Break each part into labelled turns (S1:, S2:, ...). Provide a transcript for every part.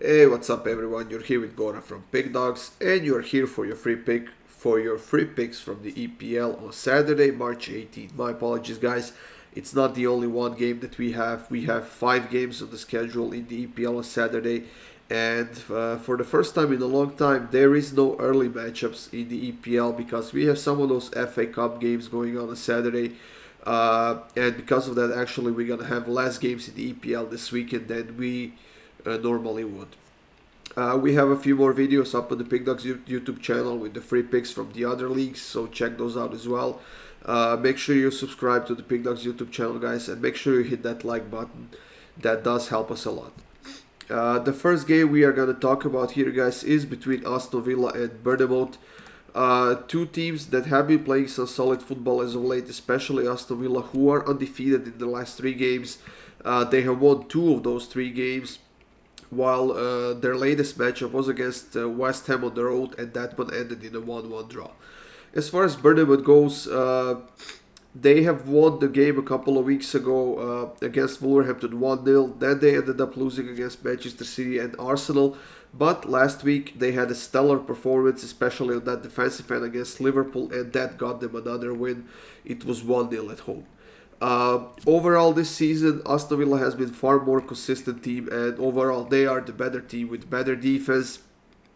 S1: Hey, what's up everyone? You're here with Goran from Pickdawgz, and you're here for your free picks from the EPL on Saturday, March 18th. My apologies, guys. It's not the only one game that we have. We have 5 games on the schedule in the EPL on Saturday, and for the first time in a long time, there is no early matchups in the EPL because we have some of those FA Cup games going on Saturday. And because of that, actually, we're gonna have less games in the EPL this weekend than we normally would. We have a few more videos up on the Pickdawgz YouTube channel with the free picks from the other leagues, so check those out as well. Make sure you subscribe to the Pickdawgz YouTube channel, guys, and make sure you hit that like button. That does help us a lot. The first game we are going to talk about here, guys, is between Aston Villa and Bournemouth. Two teams that have been playing some solid football as of late, especially Aston Villa, who are undefeated in the last 3 games. They have won 2 of those 3 games, while their latest matchup was against West Ham on the road, and that one ended in a 1-1 draw. As far as Bournemouth goes, they have won the game a couple of weeks ago against Wolverhampton 1-0. Then they ended up losing against Manchester City and Arsenal. But last week they had a stellar performance, especially on that defensive end against Liverpool, and that got them another win. It was 1-0 at home. Overall this season, Aston Villa has been far more consistent team, and overall they are the better team with better defense,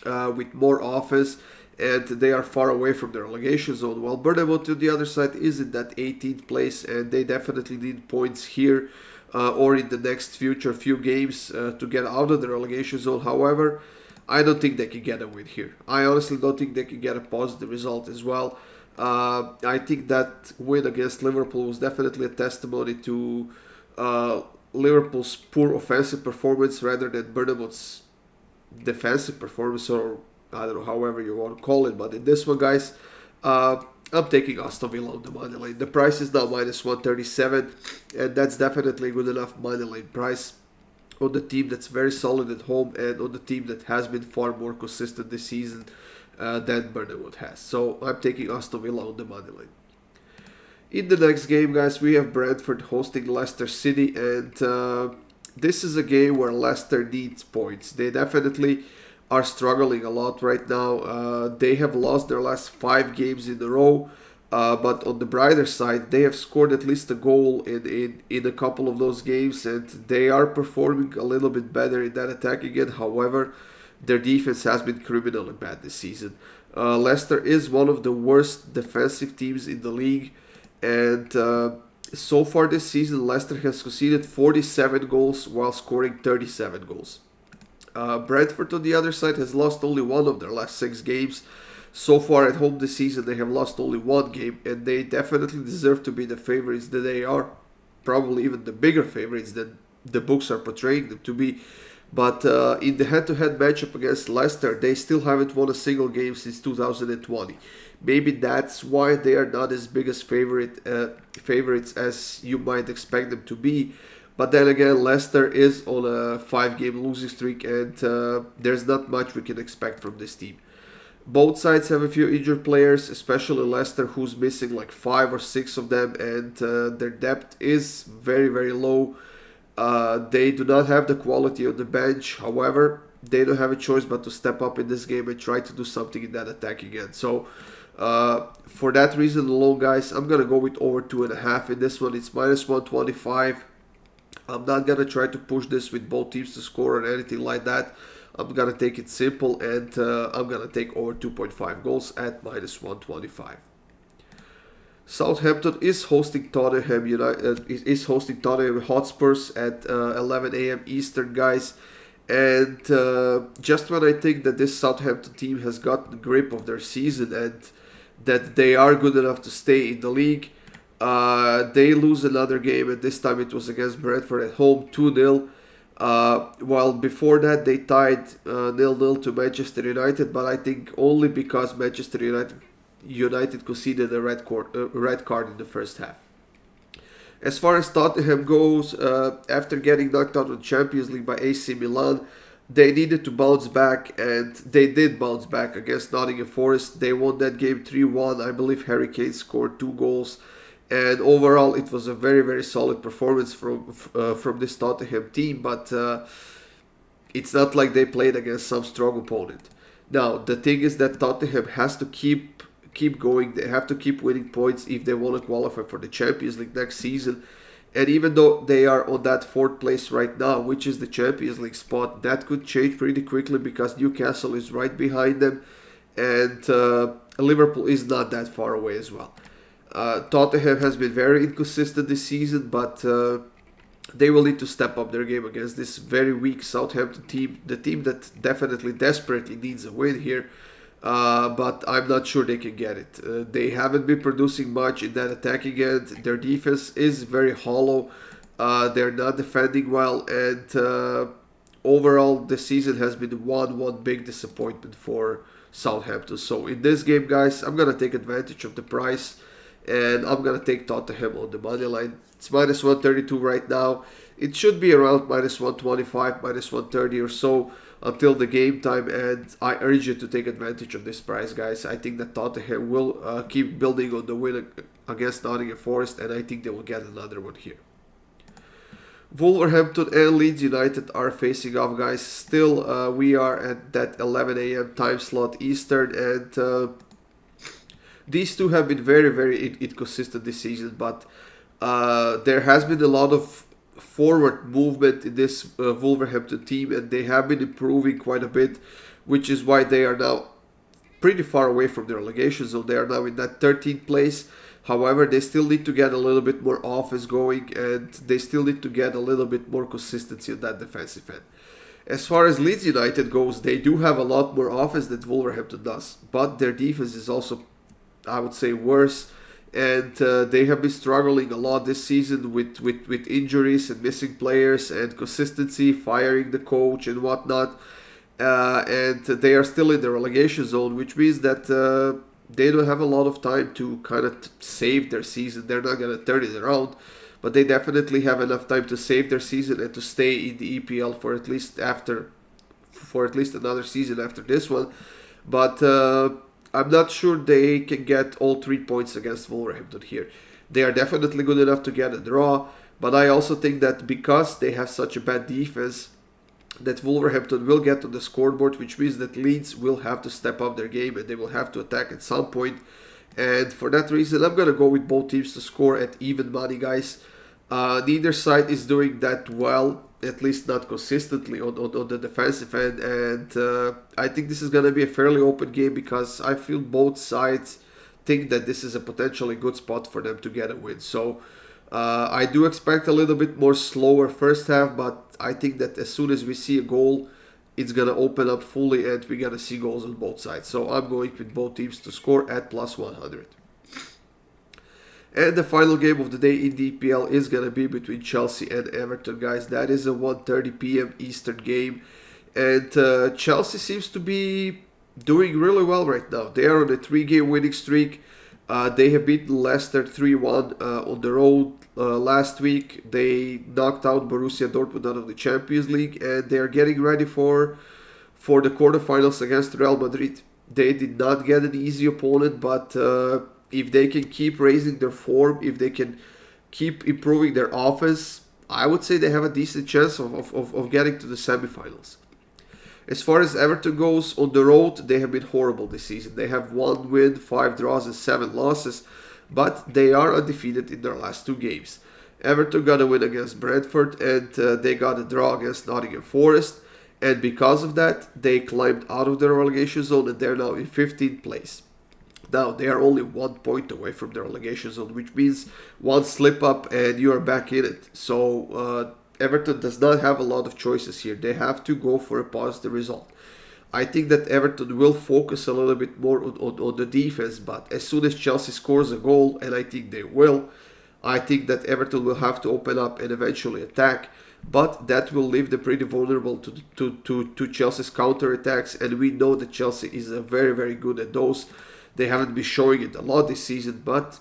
S1: with more offense, and they are far away from the relegation zone. While Bournemouth on the other side is in that 18th place, and they definitely need points here or in the next future few games to get out of the relegation zone. However, I don't think they can get a win here. I honestly don't think they can get a positive result as well. I think that win against Liverpool was definitely a testimony to Liverpool's poor offensive performance rather than Bournemouth's defensive performance, or I don't know, however you want to call it. But in this one, guys, I'm taking Aston Villa on the money line. The price is now minus 137, and that's definitely a good enough money line price on the team that's very solid at home and on the team that has been far more consistent this season than Bournemouth has. So I'm taking Aston Villa on the money line. In the next game, guys, we have Brentford hosting Leicester City, and this is a game where Leicester needs points. They definitely are struggling a lot right now. They have lost their last 5 games in a row, but on the brighter side, they have scored at least a goal in a couple of those games, and they are performing a little bit better in that attack again. However, their defense has been criminally bad this season. Leicester is one of the worst defensive teams in the league, and so far this season, Leicester has conceded 47 goals while scoring 37 goals. Brentford, on the other side, has lost only 1 of their last 6 games. So far at home this season, they have lost only 1 game, and they definitely deserve to be the favorites that they are. Probably even the bigger favorites than the books are portraying them to be. But in the head-to-head matchup against Leicester, they still haven't won a single game since 2020. Maybe that's why they are not as big as favorites as you might expect them to be. But then again, Leicester is on a 5-game losing streak, and there's not much we can expect from this team. Both sides have a few injured players, especially Leicester, who's missing like 5 or 6 of them, and their depth is very, very low. They do not have the quality on the bench. However, they don't have a choice but to step up in this game and try to do something in that attack again. So, for that reason alone, guys, I'm going to go with over 2.5. In this one, it's minus 125. I'm not going to try to push this with both teams to score or anything like that. I'm going to take it simple, and I'm going to take over 2.5 goals at minus 125. Southampton is hosting Tottenham Hotspurs at 11 a.m. Eastern, guys. And just when I think that this Southampton team has got the grip of their season and that they are good enough to stay in the league, they lose another game, and this time it was against Brentford at home, 2-0. While before that they tied 0-0 to Manchester United, but I think only because Manchester United conceded a red card in the first half. As far as Tottenham goes, after getting knocked out of Champions League by AC Milan, they needed to bounce back, and they did bounce back against Nottingham Forest. They won that game 3-1. I believe Harry Kane scored 2 goals. And overall, it was a very, very solid performance from this Tottenham team. But it's not like they played against some strong opponent. Now, the thing is that Tottenham has to keep going. They have to keep winning points if they want to qualify for the Champions League next season. And even though they are on that fourth place right now, which is the Champions League spot, that could change pretty quickly because Newcastle is right behind them, and Liverpool is not that far away as well. Tottenham has been very inconsistent this season, but they will need to step up their game against this very weak Southampton team, the team that definitely desperately needs a win here. But I'm not sure they can get it. They haven't been producing much in that attacking end. Their defense is very hollow. They're not defending well, and overall, the season has been one big disappointment for Southampton. So in this game, guys, I'm gonna take advantage of the price, and I'm gonna take Tottenham on the money line. It's minus 132 right now. It should be around minus 125, minus 130 or so until the game time, and I urge you to take advantage of this price, guys. I think that Tottenham will keep building on the win against Nottingham Forest, and I think they will get another one here. Wolverhampton and Leeds United are facing off, guys. Still, we are at that 11 a.m. time slot Eastern, and these two have been very inconsistent this season, but there has been a lot of forward movement in this Wolverhampton team, and they have been improving quite a bit, which is why they are now pretty far away from the relegation zone. They are now in that 13th place. However, they still need to get a little bit more offense going, and they still need to get a little bit more consistency on that defensive end. As far as Leeds United goes, they do have a lot more offense than Wolverhampton does, but their defense is also, I would say, worse. And they have been struggling a lot this season with injuries and missing players and consistency, firing the coach and whatnot. And they are still in the relegation zone, which means that they don't have a lot of time to kind of save their season. They're not going to turn it around, but they definitely have enough time to save their season and to stay in the EPL for at least another season after this one. But I'm not sure they can get all 3 points against Wolverhampton here. They are definitely good enough to get a draw, but I also think that because they have such a bad defense, that Wolverhampton will get on the scoreboard, which means that Leeds will have to step up their game and they will have to attack at some point. And for that reason, I'm going to go with both teams to score at even money, guys. Neither side is doing that well, at least not consistently on the defensive end, and I think this is going to be a fairly open game because I feel both sides think that this is a potentially good spot for them to get a win. So I do expect a little bit more slower first half, but I think that as soon as we see a goal, it's going to open up fully and we're going to see goals on both sides. So I'm going with both teams to score at plus 100. And the final game of the day in the EPL is going to be between Chelsea and Everton, guys. That is a 1:30 p.m. Eastern game. And Chelsea seems to be doing really well right now. They are on a 3-game winning streak. They have beaten Leicester 3-1 on the road last week. They knocked out Borussia Dortmund out of the Champions League. And they are getting ready for the quarterfinals against Real Madrid. They did not get an easy opponent, but if they can keep raising their form, if they can keep improving their offense, I would say they have a decent chance of getting to the semifinals. As far as Everton goes, on the road, they have been horrible this season. They have 1 win, 5 draws and 7 losses, but they are undefeated in their last 2 games. Everton got a win against Brentford, and they got a draw against Nottingham Forest, and because of that, they climbed out of the relegation zone and they're now in 15th place. Now, they are only 1 point away from the relegation zone, which means one slip up and you are back in it. So, Everton does not have a lot of choices here. They have to go for a positive result. I think that Everton will focus a little bit more on the defense, but as soon as Chelsea scores a goal, and I think they will, I think that Everton will have to open up and eventually attack. But that will leave them pretty vulnerable to Chelsea's counter-attacks, and we know that Chelsea is very good at those. They haven't been showing it a lot this season, but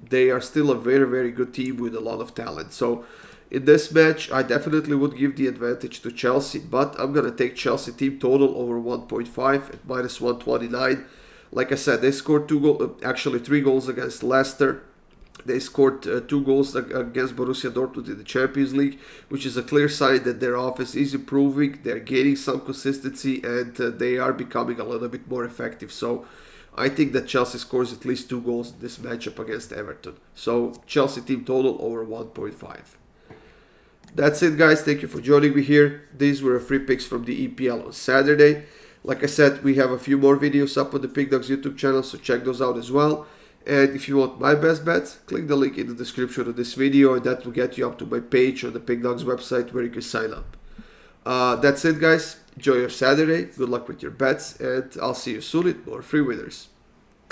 S1: they are still a very good team with a lot of talent. So in this match, I definitely would give the advantage to Chelsea, but I'm going to take Chelsea team total over 1.5 at minus 129. Like I said, they scored 3 goals against Leicester. They scored 2 goals against Borussia Dortmund in the Champions League, which is a clear sign that their offense is improving, they're gaining some consistency, and they are becoming a little bit more effective. So I think that Chelsea scores at least 2 goals in this matchup against Everton. So Chelsea team total over 1.5. That's it, guys. Thank you for joining me here. These were free picks from the EPL on Saturday. Like I said, we have a few more videos up on the Pick Dawgz YouTube channel, so check those out as well. And if you want my best bets, click the link in the description of this video, and that will get you up to my page on the Pick Dawgz website where you can sign up. That's it, guys. Enjoy your Saturday. Good luck with your bets, and I'll see you soon with more free winners.